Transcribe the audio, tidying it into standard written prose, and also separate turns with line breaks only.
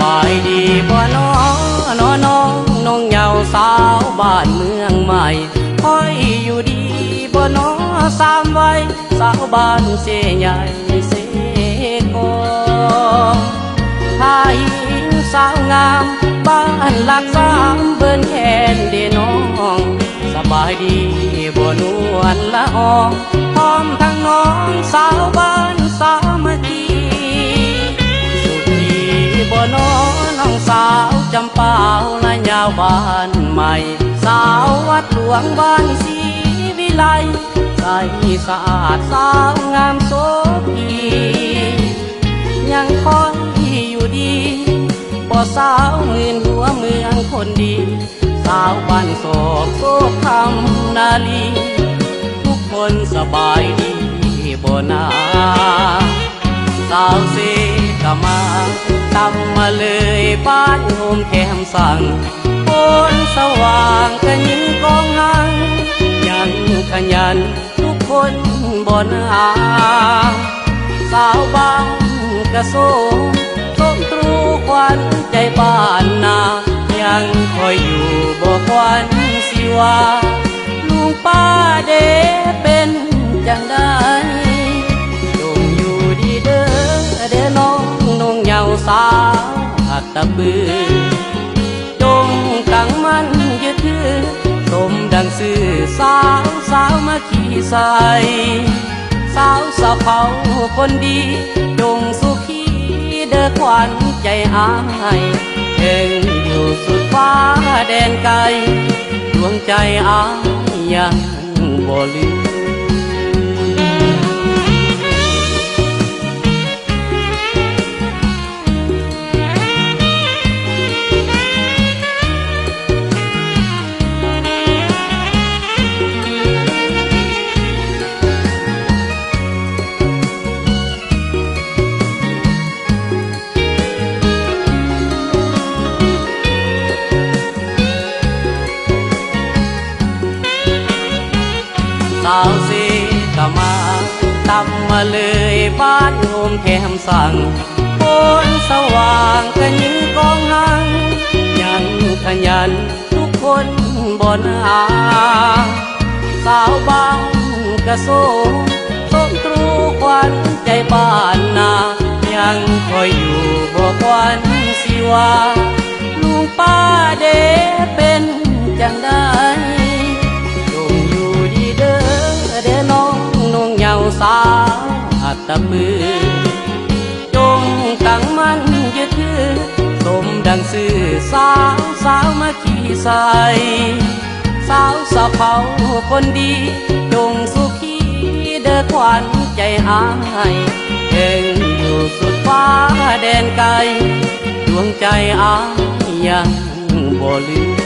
บายดีบ่น้องเยาสาวบ้านเมืองใหม่คอยอยู่ดีบ่น้อสามวัยสาวบ้านเสใหญ่เสกองถ้าหญิงสาวงามบ้านหลักสามเบิ่นแค้นเดน้องสบายดีบ่นวลละอองพร้อมทั้งน้องสาวบ้านสามัคคีสุดดีบ่น้องสาวจำปาละยาวบ้านใหม่สาววัดหลวงบ้านศรีวิไลใสสะอาดสาวงามโสภียังคอยอยู่ดีบ่สาวหมื่นหัวเมืองคนดีสาวบ้านโศกโศกคำนาลีทุกคนสบายดีบ่นาสาวเสกมาตำมาเลยบ้านโฮมแคมสั่งโอนสว่างกันยิงกองหังยังขยันทุกคนบ่นาสาวบ้านกระโซส้มตรูควันใจบ้านนายังคอยอยู่บ่ควันสิว่าลุงป้าเดเป็นจังได้จงอยู่ดีเด้อน้องเยาสาวหักตะบือจงตั้งมั่นยึดถือสมดังสื่อสาวมาขี่ใสสาวเผาคนดีจงสุขีเด้อขวัญใจอายเพ่งอยู่สุดฟ้าแดนไกลดวงใจอายยังบ่ลืมสาวเสกมาตำมาเลยบ้านโฮมแคมสั่งโอนสว่างกันยิงกองหังยังขยันทุกคนบ่นาสาวบ้านกระโซส้มตรูควันใจบ้านนายังคอยอยู่บ่ควันสิว่าลุงป้าเดเป็นจังได้น้องเยาสาวหัดตะปือจงตั้งมั่นยึดถือสมดังสื่อสาวมาขี่ใสสาวเผาคนดีจงสุขีเด้อขวัญใจอายเพ่งอยู่สุดฟ้าแดนไกลดวงใจอายยังบ่ลืม